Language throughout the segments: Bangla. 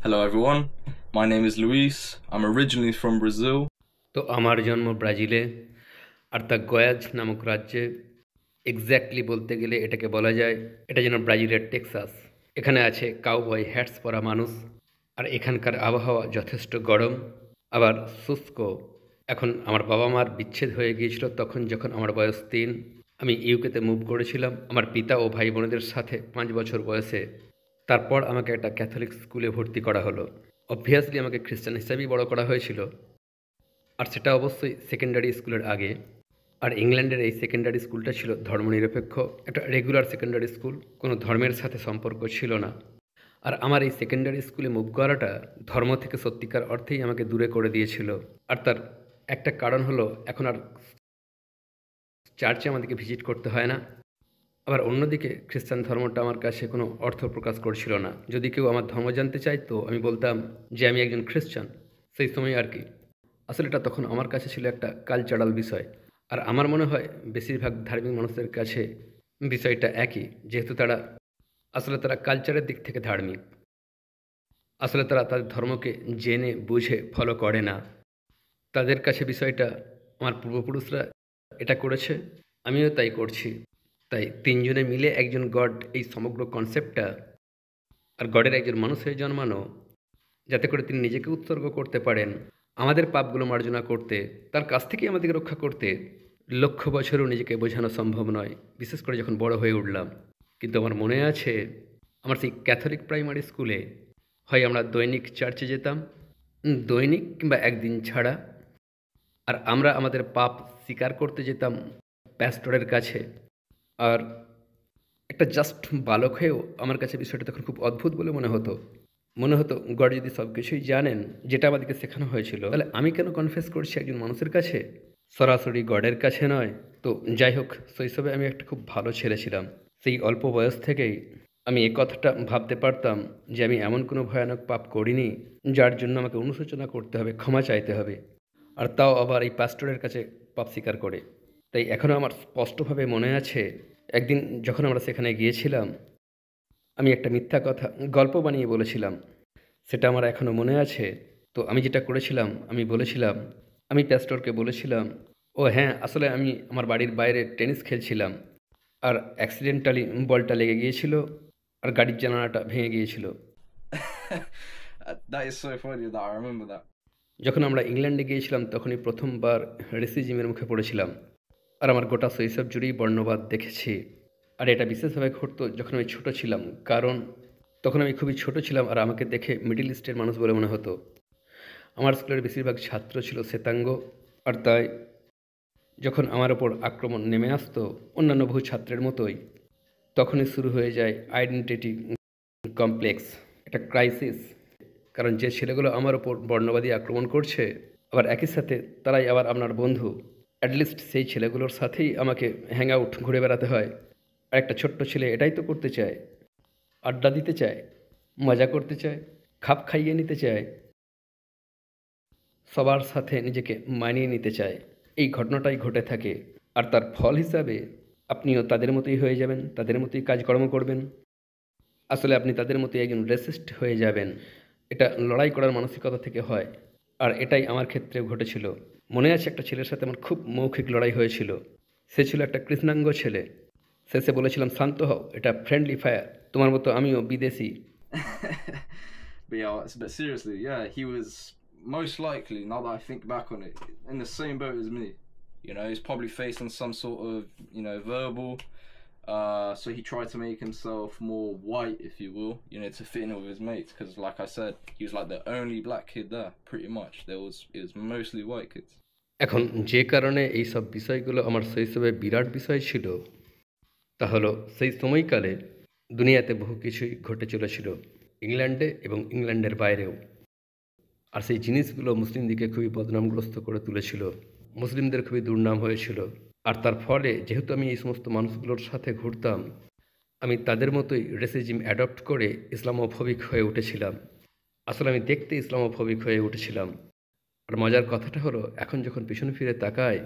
Hello everyone, my name is Luis. I'm originally from Brazil. তো আমার জন্ম ব্রাজিলে, আর তা গয়াজ নামক রাজ্যে। এক্স্যাক্টলি বলতে গেলে এটাকে বলা যায় এটা যেন ব্রাজিলের টেক্সাস। এখানে আছে কাউবয় হ্যাটস পরা মানুষ, আর এখানকার আবহাওয়া যথেষ্ট গরম, আবার শুষ্ক। এখন আমার বাবা মার বিচ্ছেদ হয়ে গিয়েছিল তখন, যখন আমার বয়স 3। আমি ইউকেতে মুভ করেছিলাম আমার পিতা ও ভাই বোনেদের সাথে 5 বছর বয়সে। তারপর আমাকে একটা ক্যাথলিক স্কুলে ভর্তি করা হলো। অবভিয়াসলি আমাকে খ্রিস্টান হিসাবেই বড় করা হয়েছিল, আর সেটা অবশ্যই সেকেন্ডারি স্কুলের আগে। আর ইংল্যান্ডের এই সেকেন্ডারি স্কুলটা ছিল ধর্মনিরপেক্ষ, একটা রেগুলার সেকেন্ডারি স্কুল, কোনো ধর্মের সাথে সম্পর্ক ছিল না। আর আমার এই সেকেন্ডারি স্কুলে মুভ করাটা ধর্ম থেকে সত্যিকার অর্থেই আমাকে দূরে করে দিয়েছিল। আর তার একটা কারণ হলো, এখন আর চার্চে আমাদেরকে ভিজিট করতে হয় না। আবার অন্যদিকে খ্রিস্টান ধর্মটা আমার কাছে কোনো অর্থ প্রকাশ করছিল না। যদি কেউ আমার ধর্ম জানতে চাইতো, আমি বলতাম যে আমি একজন খ্রিস্টান, সেই সময় আর কি। আসলে এটা তখন আমার কাছে ছিল একটা কালচারাল বিষয়। আর আমার মনে হয় বেশিরভাগ ধার্মিক মানুষদের কাছে বিষয়টা একই, যেহেতু তারা কালচারের দিক থেকে ধার্মিক। আসলে তারা তাদের ধর্মকে জেনে বুঝে ফলো করে না। তাদের কাছে বিষয়টা, আমার পূর্বপুরুষরা এটা করেছে, আমিও তাই করছি, তাই তিনজনে মিলে একজন গড, এই সমগ্র কনসেপ্টটা, আর গডের একজন মানুষ হয়ে জন্মানো, যাতে করে তিনি নিজেকে উৎসর্গ করতে পারেন আমাদের পাপগুলো মার্জনা করতে, তার কাছ থেকেই আমাদেরকে রক্ষা করতে। লক্ষ বছরও নিজেকে বোঝানো সম্ভব নয়, বিশেষ করে যখন বড় হয়ে উঠলাম। কিন্তু আমার মনে আছে, আমার সেই ক্যাথলিক প্রাইমারি স্কুলে হয় আমরা দৈনিক চার্চে যেতাম, দৈনিক কিংবা একদিন ছাড়া। আর আমরা আমাদের পাপ স্বীকার করতে যেতাম প্যাস্টরের কাছে। আর একটা জাস্ট বালক হয়েও আমার কাছে বিষয়টা তখন খুব অদ্ভুত বলে মনে হতো গড যদি সব কিছুই জানেন, যেটা আমাদেরকে শেখানো হয়েছিল, তাহলে আমি কেন কনফেস করছি একজন মানুষের কাছে, সরাসরি গডের কাছে নয়? তো যাই হোক, শৈশবে আমি একটা খুব ভালো ছেলে ছিলাম। সেই অল্প বয়স থেকেই আমি এ কথাটা ভাবতে পারতাম যে আমি এমন কোনো ভয়ানক পাপ করিনি যার জন্য আমাকে অনুশোচনা করতে হবে, ক্ষমা চাইতে হবে, আর তাও আবার এই পাস্টরের কাছে পাপ স্বীকার করে। তাই এখনও আমার স্পষ্টভাবে মনে আছে, একদিন যখন আমরা সেখানে গিয়েছিলাম, আমি একটা মিথ্যা কথা গল্প বানিয়ে বলেছিলাম। সেটা আমার এখনও মনে আছে। তো আমি যেটা করেছিলাম, আমি বলেছিলাম, আমি প্যাস্টরকে বলেছিলাম, ও হ্যাঁ, আসলে আমি আমার বাড়ির বাইরে টেনিস খেলছিলাম, আর অ্যাক্সিডেন্টালি বলটা লেগে গিয়েছিল, আর গাড়ির জানালাটা ভেঙে গিয়েছিল। That is so funny that I remember that. যখন আমরা ইংল্যান্ডে গিয়েছিলাম তখনই প্রথমবার রেসিজমের মুখে পড়েছিলাম। আর আমার গোটা শৈশব জুড়েই বর্ণবাদ দেখেছি। আর এটা বিশেষভাবে ঘটতো যখন আমি ছোট ছিলাম, কারণ তখন আমি খুবই ছোট ছিলাম আর আমাকে দেখে মিডল ইস্টের মানুষ বলে মনে হতো। আমার স্কুলের বেশিরভাগ ছাত্র ছিল শ্বেতাঙ্গ, আর তাই যখন আমার ওপর আক্রমণ নেমে আসতো অন্যান্য বহু ছাত্রের মতোই, তখনই শুরু হয়ে যায় আইডেন্টিটি কমপ্লেক্স, একটা ক্রাইসিস। কারণ যে ছেলেগুলো আমার ওপর বর্ণবাদী আক্রমণ করছে, আবার একই সাথে তারাই আবার আপনার বন্ধু। অ্যাটলিস্ট সেই ছেলেগুলোর সাথেই আমাকে হ্যাং আউট, ঘুরে বেড়াতে হয়। আর একটা ছোট্ট ছেলে এটাই তো করতে চায়, আড্ডা দিতে চায়, মজা করতে চায়, খাপ খাইয়ে নিতে চায়, সবার সাথে নিজেকে মানিয়ে নিতে চায়। এই ঘটনাটাই ঘটে থাকে, আর তার ফল হিসাবে আপনিও তাদের মতোই হয়ে যাবেন, তাদের মতোই কাজকর্ম করবেন। আসলে আপনি তাদের মতোই একজন রেসিস্ট হয়ে যাবেন। এটা লড়াই করার মানসিকতা থেকে হয়, আর এটাই আমার ক্ষেত্রেও ঘটেছিল। মনে আছে একটা ছেলের সাথে আমার খুব মৌখিক লড়াই হয়েছিল। সে ছিল একটা কৃষ্ণাঙ্গ ছেলে। শেষে বলেছিলাম, শান্ত হও, এটা ফ্রেন্ডলি ফায়ার, তোমার মতো আমিও বিদেশি। But yeah, but seriously, yeah, he was most likely, now that I think back on it, in the same boat as me. You know, he's probably facing some sort of, verbal. So he tried to make himself more white, if you will, to fit in with his mates. Because, like I said, he was like the only black kid there, pretty much. It was mostly white kids. এখন যে কারণে এই সব বিষয়গুলো আমার শৈশবে বিরাট বিষয় ছিল, তা হলো সেই সময়কালে দুনিয়াতে বহু কিছুই ঘটে চলেছিল, ইংল্যান্ডে এবং ইংল্যান্ডের বাইরেও। আর সেই জিনিসগুলো মুসলিমদেরকে খুবই বদনামগ্রস্ত করে তুলেছিল, মুসলিমদের খুবই দুর্নাম হয়েছিল। আর তার ফলে যেহেতু আমি এই সমস্ত মানুষগুলোর সাথে ঘুরতাম, আমি তাদের মতোই রেসিজম অ্যাডপ্ট করে ইসলামোফোবিক হয়ে উঠেছিলাম। আসলে আমি দেখতে ইসলামোফোবিক হয়ে উঠেছিলাম। আর মজার কথাটা হলো, এখন যখন পিছনে ফিরে তাকাই,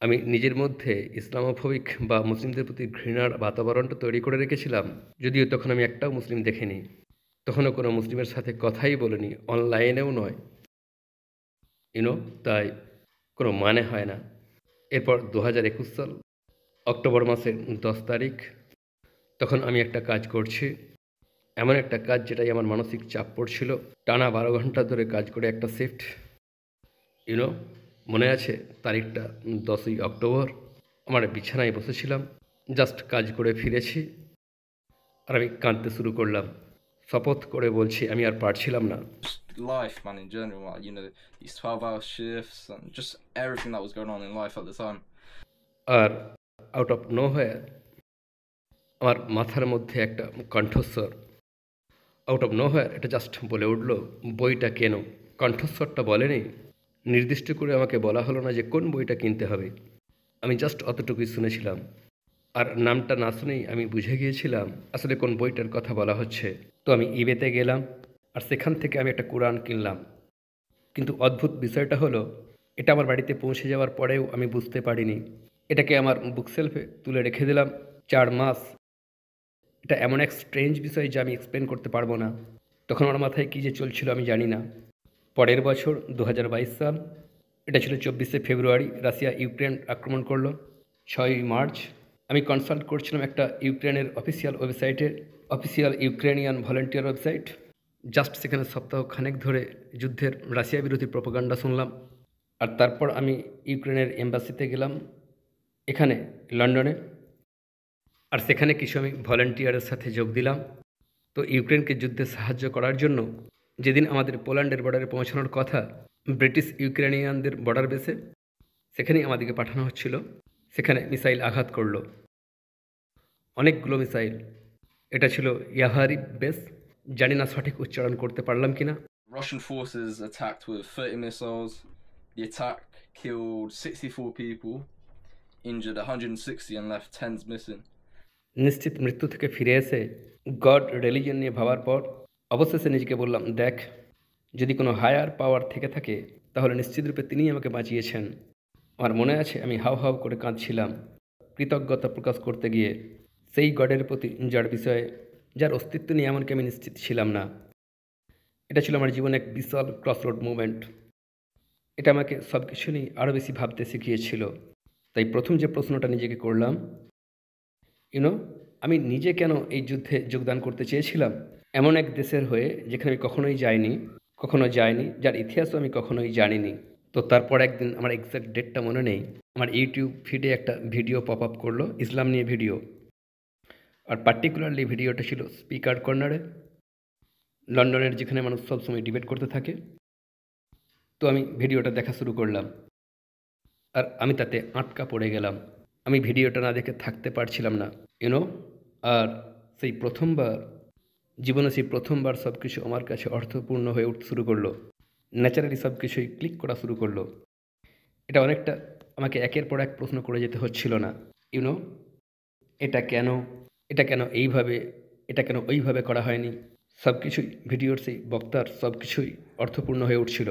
আমি নিজের মধ্যে ইসলামোফোবিক বা মুসলিমদের প্রতি ঘৃণার বাতাবরণটা তৈরি করে রেখেছিলাম, যদিও তখন আমি একটাও মুসলিম দেখিনি। তখনও কোনো মুসলিমের সাথে কথাই বলিনি, অনলাইনেও নয়, ইউনো, তাই কোনো মানে হয় না। এরপর 2021 সাল অক্টোবর মাসের 10 তারিখ, তখন আমি একটা কাজ করছি, এমন একটা কাজ যেটাই আমার মানসিক চাপ পড়ছিল। টানা 12 ঘন্টা ধরে কাজ করে একটা শিফট, ইউনো, মনে আছে তারিখটা 10ই অক্টোবর। আমার বিছানায় বসেছিলাম, জাস্ট কাজ করে ফিরেছি, আর আমি কাঁদতে শুরু করলাম। শপথ করে বলছি আমি আর পারছিলাম না। Life, man, in general, like, you know, these 12-hour shifts and just everything that was going on in life at the time. আর আউট অফ নো হোয়ার আমার মাথার মধ্যে একটা কণ্ঠস্বর, আউট অফ নো হোয়ার এটা জাস্ট বলে উঠল, বইটা কেন। কণ্ঠস্বরটা বলেনি, নির্দিষ্ট করে আমাকে বলা হলো না যে কোন বইটা কিনতে হবে। আমি জাস্ট অতটুকুই শুনেছিলাম, আর নামটা না শুনেই আমি বুঝে গিয়েছিলাম আসলে কোন বইটার কথা বলা হচ্ছে। তো আমি ইবেতে গেলাম, আর সেখান থেকে আমি একটা কোরআন কিনলাম। কিন্তু অদ্ভুত বিষয়টা হলো, এটা আমার বাড়িতে পৌঁছে যাওয়ার পরেও আমি বুঝতে পারিনি। এটাকে আমার বুকশেলফে তুলে রেখে দিলাম 4 মাস। এটা এমন এক স্ট্রেঞ্জ বিষয় যা আমি এক্সপ্লেন করতে পারবো না। তখন আমার মাথায় কী যে চলছিল আমি জানি না। পরের বছর 2022 সাল, এটা ছিল 24শে ফেব্রুয়ারি, রাশিয়া ইউক্রেন আক্রমণ করলো। 6ই মার্চ আমি কনসাল্ট করছিলাম একটা ইউক্রেনের অফিসিয়াল ওয়েবসাইটে, official Ukrainian volunteer website. Just সেখানে সপ্তাহ খানেক ধরে যুদ্ধের রাশিয়া বিরোধী প্রোপাগান্ডা শুনলাম। আর তারপর আমি ইউক্রেনের এম্বাসিতে গেলাম, এখানে লন্ডনে। আর সেখানে কিছু আমি ভলেন্টিয়ারের সাথে যোগ দিলাম। তো ইউক্রেনকে যুদ্ধে সাহায্য করার জন্য যেদিন আমাদের পোল্যান্ডের বর্ডারে পৌঁছানোর কথা, ব্রিটিশ ইউক্রেনিয়ানদের বর্ডার বেসে, সেখানেই আমাদেরকে পাঠানো হচ্ছিল। সেখানে মিসাইল আঘাত করলো, অনেকগুলো মিসাইল। এটা ছিল ইয়াভারি বেস, জানি না সঠিক উচ্চারণ করতে পারলাম কিনা। Russian forces attacked with 30 missiles. The attack killed 64 people, injured 160, and left tens missing. নিশ্চিত মৃত্যু থেকে ফিরে এসে গড রিলিজিয়ন নিয়ে ভাবার পর অবশেষে নিজেকে বললাম, দেখ, যদি কোনো হায়ার পাওয়ার থেকে থাকে তাহলে নিশ্চিতরূপে তিনিই আমাকে বাঁচিয়েছেন। আমার মনে আছে আমি হাউ হাউ করে কাঁদছিলাম, কৃতজ্ঞতা প্রকাশ করতে গিয়ে সেই গডের প্রতি যার বিষয়ে, যার অস্তিত্ব নিয়ে এমনকি আমি নিশ্চিত ছিলাম না। এটা ছিল আমার জীবনে এক বিশাল ক্রসরোড মুভমেন্ট। এটা আমাকে সব কিছু নিয়ে আরও বেশি ভাবতে শিখিয়েছিল। তাই প্রথম যে প্রশ্নটা নিজেকে করলাম, ইউনো, আমি নিজে কেন এই যুদ্ধে যোগদান করতে চেয়েছিলাম, এমন এক দেশের হয়ে যেখানে আমি কখনো যাইনি, যার ইতিহাসও আমি কখনোই জানিনি। তো তারপর একদিন, আমার এক্স্যাক্ট ডেটটা মনে নেই, আমার ইউটিউব ফিডে একটা ভিডিও পপ আপ করলো, ইসলাম নিয়ে ভিডিও। আর পার্টিকুলারলি ভিডিওটা ছিল স্পিকার কর্নারে, লন্ডনের, যেখানে মানুষ সবসময় ডিবেট করতে থাকে। তো আমি ভিডিওটা দেখা শুরু করলাম, আর আমি তাতে আটকা পড়ে গেলাম। আমি ভিডিওটা না দেখে থাকতে পারছিলাম না, ইউনো। আর জীবনে সেই প্রথমবার সব কিছু আমার কাছে অর্থপূর্ণ হয়ে উঠতে শুরু করলো। ন্যাচারালি সব কিছুই ক্লিক করা শুরু করলো। এটা অনেকটা আমাকে একের পর এক প্রশ্ন করে যেতে হচ্ছিল না, ইউনো, এটা কেন, এটা কেন এইভাবে, এটা কেন ওইভাবে করা হয়নি। সব কিছুই ভিডিওর সেই বক্তার সব কিছুই অর্থপূর্ণ হয়ে উঠছিল।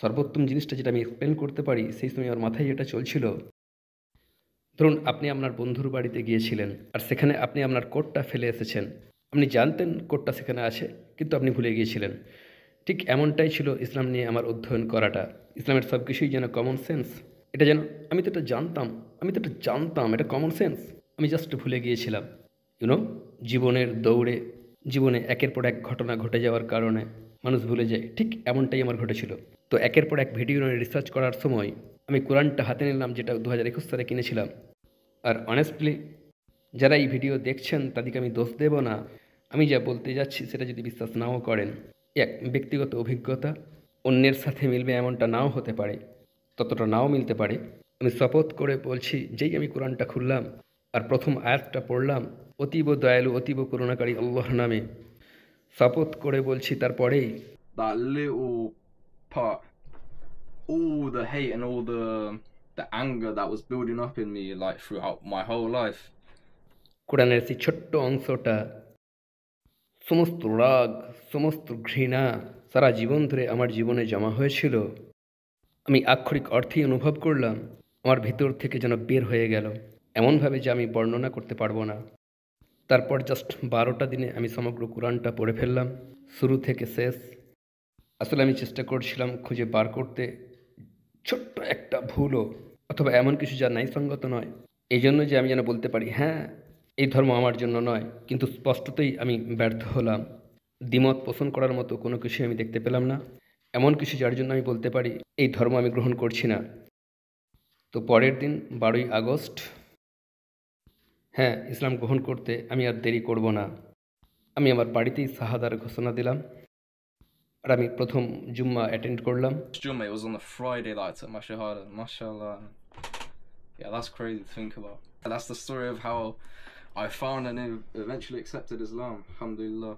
সর্বোত্তম জিনিসটা যেটা আমি এক্সপ্লেন করতে পারি, সেই সময় আমার মাথায় যেটা চলছিল, ধরুন আপনি আপনার বন্ধুর বাড়িতে গিয়েছিলেন, আর সেখানে আপনি আপনার কোটটা ফেলে এসেছেন। আপনি জানতেন কোটটা সেখানে আছে, কিন্তু আপনি ভুলে গিয়েছিলেন। ঠিক এমনটাই ছিল ইসলাম নিয়ে আমার অধ্যয়ন করাটা। ইসলামের সব কিছুই যেন কমন সেন্স। এটা যেন আমি তো এটা জানতাম, এটা কমন সেন্স, আমি জাস্ট ভুলে গিয়েছিলাম, ইউনো। জীবনের দৌড়ে, জীবনে একের পর এক ঘটনা ঘটে যাওয়ার কারণে মানুষ ভুলে যায়, ঠিক এমনটাই আমার ঘটেছিল। তো একের পর এক ভিডিও নিয়ে রিসার্চ করার সময় আমি কোরআনটা হাতে নিলাম, যেটা 2021 সালে কিনেছিলাম। আর অনেস্টলি, যারা এই ভিডিও দেখছেন তাদেরকে আমি দোষ দেব না। আমি যা বলতে যাচ্ছি সেটা যদি বিশ্বাস নাও করেন, এক ব্যক্তিগত অভিজ্ঞতা, অন্যের সাথে মিলবে এমনটা নাও হতে পারে, ততটা নাও মিলতে পারে। আমি শপথ করে বলছি, যেই আমি কোরআনটা খুললাম আর প্রথম আয়াতটা পড়লাম, অতীব দয়ালু অতীব করুণাকারী আল্লাহর নামে, শপথ করে বলছি তারপরেই That little part, all the hate and all the anger that was building up in me, like, throughout my whole life. কোরআনের সেই ছোট্ট অংশটা, সমস্ত রাগ, সমস্ত ঘৃণা সারা জীবন ধরে আমার জীবনে জমা হয়েছিল, আমি আক্ষরিক অর্থেই অনুভব করলাম আমার ভিতর থেকে যেন বের হয়ে গেল, এমনভাবে যে আমি বর্ণনা করতে পারবো না। তারপর জাস্ট 12টা দিনে আমি সমগ্র কোরআনটা পড়ে ফেললাম, শুরু থেকে শেষ। আসলে আমি চেষ্টা করছিলাম খুঁজে বার করতে ছোট্ট একটা ভুলও অথবা এমন কিছু যা ন্যায়সঙ্গত নয়। এই জন্য যে আমি যেন বলতে পারি, হ্যাঁ, এই ধর্ম আমার জন্য নয়। কিন্তু স্পষ্টতই আমি ব্যর্থ হলাম। দ্বিমত পোষণ করার মতো কোনো কিছুই আমি দেখতে পেলাম না। এমন কিছু যার জন্য আমি বলতে পারি, এই ধর্ম আমি গ্রহণ করছি না। তো পরের দিন 12ই আগস্ট, হ্যাঁ, ইসলাম গ্রহণ করতে আমি আর দেরি করব না। আমি আমার বাড়িতেই শাহাদার ঘোষণা দিলাম। আর আমি প্রথম জুম্মা অ্যাটেন্ড করলাম। Jummah, it was on the Friday that I took my Shahada. MashaAllah. Yeah, that's crazy to think about. That's the story of how I found and eventually accepted Islam. Alhamdulillah.